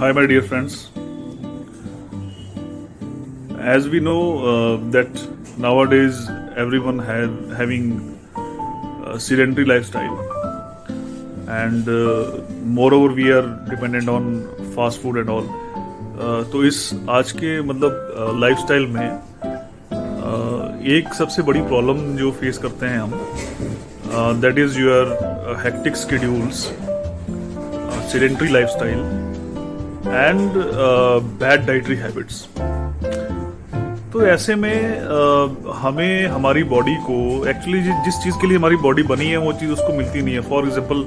Hi, my dear friends. As we know that nowadays everyone having a sedentary lifestyle, and moreover we are dependent on fast food and all. तो इस आज के मतलब lifestyle में एक सबसे बड़ी प्रॉब्लम जो फेस करते हैं हम, that is your hectic schedules, sedentary lifestyle and bad dietary habits. तो ऐसे में हमें हमारी बॉडी को एक्चुअली जिस चीज़ के लिए हमारी बॉडी बनी है वो चीज़ उसको मिलती नहीं है। फॉर एग्जांपल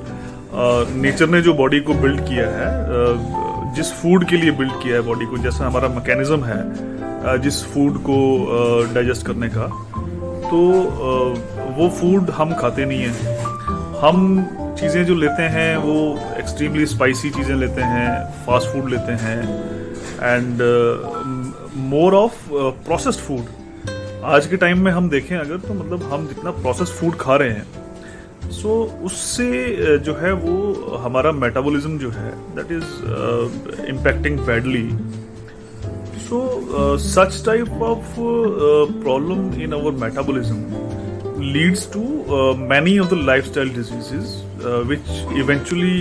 नेचर ने जो बॉडी को बिल्ड किया है, जिस फूड के लिए बिल्ड किया है बॉडी को, जैसा हमारा मैकेनिज्म है जिस फूड को डाइजेस्ट करने का, तो वो फूड हम खाते नहीं हैं। हम चीज़ें जो लेते हैं वो एक्सट्रीमली स्पाइसी चीज़ें लेते हैं, फास्ट फूड लेते हैं and more of processed food. आज के टाइम में हम देखें अगर तो मतलब हम जितना प्रोसेस्ड फूड खा रहे हैं, सो उससे जो है वो हमारा मेटाबॉलिज्म जो है that is impacting badly. So such type of problem in our metabolism leads to many of the lifestyle diseases which eventually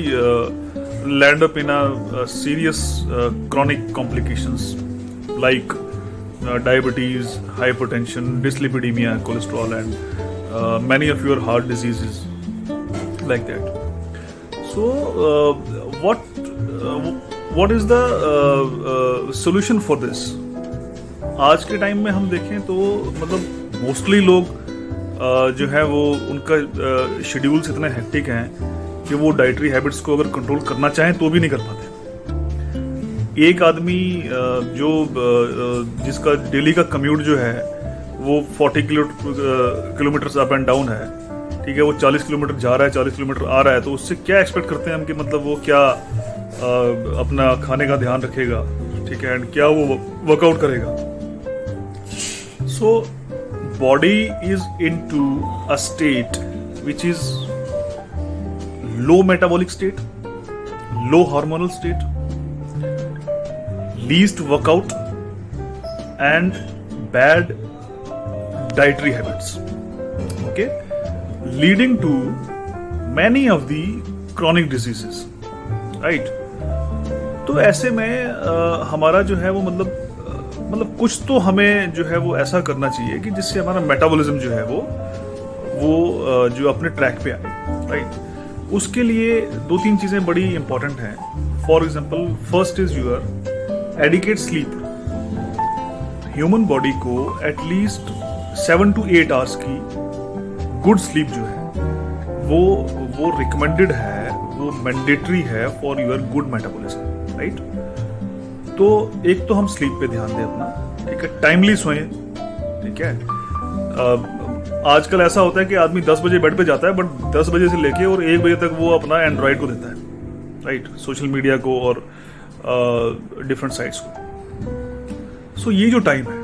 land up in a serious chronic complications like diabetes, hypertension, dyslipidemia, cholesterol and many of your heart diseases like that. So what is the solution for this? आज के time में हम देखें तो मतलब mostly लोग जो है वो उनका शेड्यूल्स इतने हेक्टिक हैं कि वो डाइटरी हैबिट्स को अगर कंट्रोल करना चाहें तो भी नहीं कर पाते। एक आदमी जो जिसका डेली का कम्यूट जो है वो 40 किलोमीटर अप एंड डाउन है, ठीक है, वो 40 किलोमीटर जा रहा है, 40 किलोमीटर आ रहा है, तो उससे क्या एक्सपेक्ट करते हैं हम कि मतलब वो क्या अपना खाने का ध्यान रखेगा, ठीक है, एंड क्या वो वर्कआउट करेगा। सो body is into a state which is low metabolic state, low hormonal state, least workout and bad dietary habits, okay, leading to many of the chronic diseases, right? तो ऐसे में हमारा जो है वो मतलब कुछ तो हमें जो है वो ऐसा करना चाहिए कि जिससे हमारा मेटाबॉलिज्म जो है वो जो अपने ट्रैक पे आए, राइट? उसके लिए दो तीन चीज़ें बड़ी इंपॉर्टेंट हैं। For example, first is your adequate sleep. Human body को एटलीस्ट 7 to 8 आवर्स की गुड स्लीप जो है वो रिकमेंडेड है, वो मैंडेटरी है for your good metabolism, right? तो एक तो हम स्लीप पे ध्यान दें अपना, ठीक है, टाइमली सोएं, ठीक है। आजकल ऐसा होता है कि आदमी 10 बजे बेड पे जाता है, बट 10 बजे से लेके और 1 बजे तक वो अपना एंड्रॉइड को देता है, राइट, सोशल मीडिया को और डिफरेंट साइट्स को। सो ये जो टाइम है,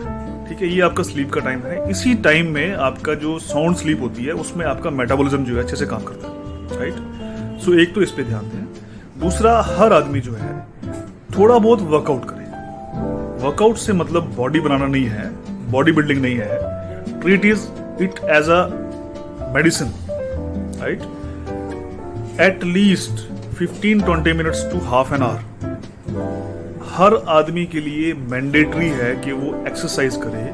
ठीक है, ये आपका स्लीप का टाइम है। इसी टाइम में आपका जो साउंड स्लीप होती है उसमें आपका मेटाबॉलिज्म जो है अच्छे से काम करता है, राइट? सो एक तो इस पे ध्यान दें। दूसरा, हर आदमी जो है थोड़ा बहुत वर्कआउट करें। वर्कआउट से मतलब बॉडी बनाना नहीं है, बॉडी बिल्डिंग नहीं है। Treat it as a medicine, right? At least 15-20 minutes to half an hour हर आदमी के लिए मैंडेटरी है कि वो एक्सरसाइज करे,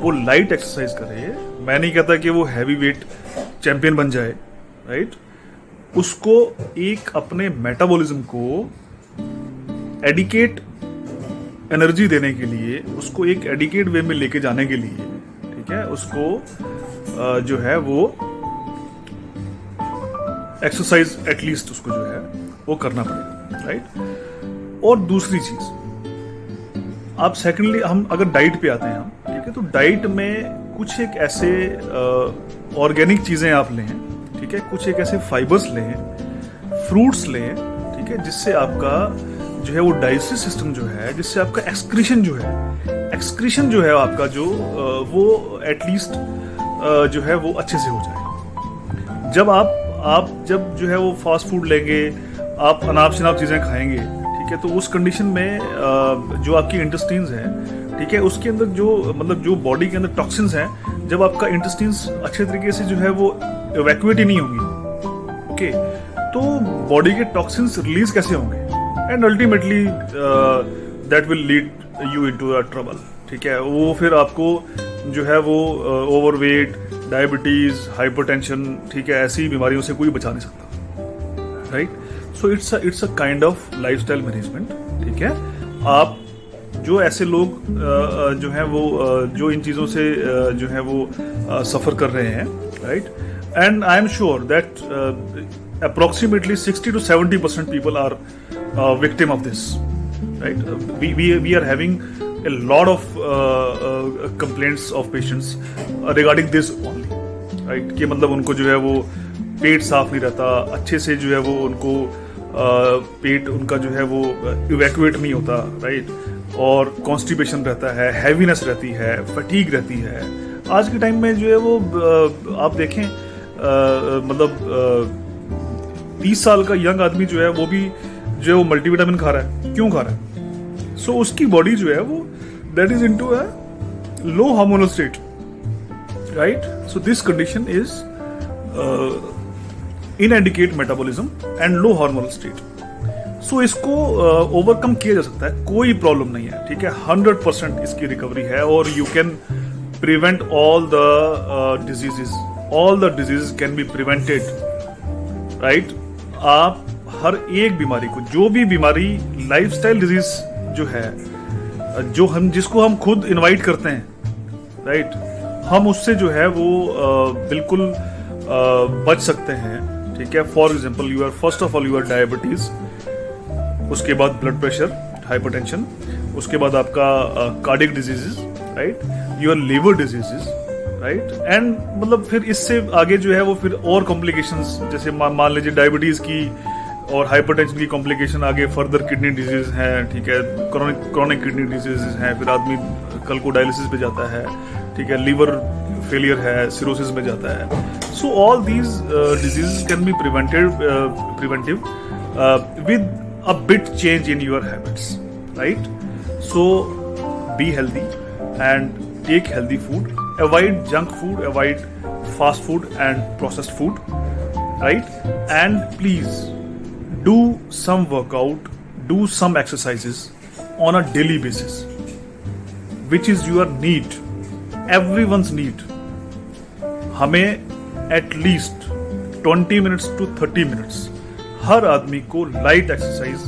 वो लाइट एक्सरसाइज करे। मैं नहीं कहता कि वो हैवी वेट चैंपियन बन जाए, राइट? उसको एक अपने मेटाबॉलिज्म को एडिकेट एनर्जी देने के लिए, उसको एक एडिकेट वे में लेके जाने के लिए, ठीक है, उसको जो है वो एक्सरसाइज एटलीस्ट उसको जो है वो करना पड़ेगा, राइट? और दूसरी चीज, आप सेकेंडली हम अगर डाइट पे आते हैं हम, ठीक है, तो डाइट में कुछ एक ऐसे ऑर्गेनिक चीजें आप लें, ठीक है, कुछ एक ऐसे फाइबर्स लें, फ्रूट्स लें, ठीक है, जिससे आपका जो है वो डाइजेस्टिव सिस्टम जो है, जिससे आपका एक्सक्रीशन जो है आपका जो वो एटलीस्ट जो है वो अच्छे से हो जाए। जब आप जब जो है वो फास्ट फूड लेंगे, आप अनाप शनाप चीज़ें खाएंगे, ठीक ठीक है। तो उस कंडीशन में जो आपकी इंटेस्टाइन्स हैं, ठीक है, उसके अंदर जो मतलब जो बॉडी के अंदर टॉक्सिन्स हैं, जब आपका इंटेस्टाइन्स अच्छे तरीके से जो है वो इवैक्यूएट ही नहीं होंगी, ओके, तो बॉडी के टॉक्सिन्स रिलीज कैसे होंगे, and ultimately that will lead you into a trouble, ठीक है। वो फिर आपको जो है वो ओवरवेट, डायबिटीज, हाइपरटेंशन, ठीक है, ऐसी बीमारियों से कोई बचा नहीं सकता, right. So it's a kind of lifestyle management, ठीक है। आप जो ऐसे लोग जो हैं वो जो इन चीज़ों से जो है वो सफ़र कर रहे हैं, right, and I am sure that approximately 60 to 70% people are victim of this, right. We are having a lot of complaints of patients regarding this only, right, कि मतलब उनको जो है वो पेट साफ नहीं रहता अच्छे से, जो है वो उनको पेट उनका जो है वो इवैक्यूएट नहीं होता, राइट, और कॉन्स्टिपेशन रहता है, हैवीनेस रहती है, फटीग रहती है। आज के टाइम में जो है वो आप देखें मतलब 30 साल का यंग आदमी जो है वो भी जो है वो मल्टीविटामिन खा रहा है। क्यों खा रहा है? सो उसकी बॉडी जो है वो that is into a low hormonal state, right. So this condition is inadequate metabolism and low hormonal state. So इसको ओवरकम किया जा सकता है, कोई प्रॉब्लम नहीं है, ठीक है। 100% इसकी रिकवरी है और you can prevent all the diseases, all the diseases can be prevented, right. आप हर एक बीमारी को, जो भी बीमारी लाइफस्टाइल डिजीज जो है, जो हम जिसको हम खुद इनवाइट करते हैं, राइट, हम उससे जो है वो बिल्कुल बच सकते हैं, ठीक है। For example you are first of all you are diabetes, उसके बाद ब्लड प्रेशर, हाइपरटेंशन, उसके बाद आपका cardiac diseases, right, your liver diseases, right, and मतलब फिर इससे आगे जो है वो फिर और कॉम्प्लिकेशंस, जैसे मान लीजिए डायबिटीज की और हाइपरटेंशन की कॉम्प्लिकेशन, आगे फर्दर किडनी डिजीज हैं, ठीक है, क्रॉनिक किडनी डिजीज हैं, फिर आदमी कल को डायलिसिस पे जाता है, ठीक है, लीवर फेलियर है, सिरोसिस में जाता है। So all these diseases can be preventive with a bit change in your habits, right. So be healthy and take healthy food, avoid junk food, avoid fast food and processed food, right, and please do some workout, do some exercises on a daily basis, which is your need, everyone's need. हमें at least 20 minutes to 30 minutes हर आदमी को light exercise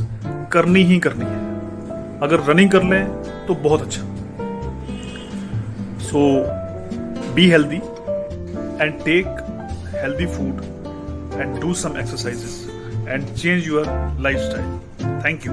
करनी ही करनी है। अगर running कर लें तो बहुत अच्छा। So be healthy and take healthy food and do some exercises and change your lifestyle. Thank you.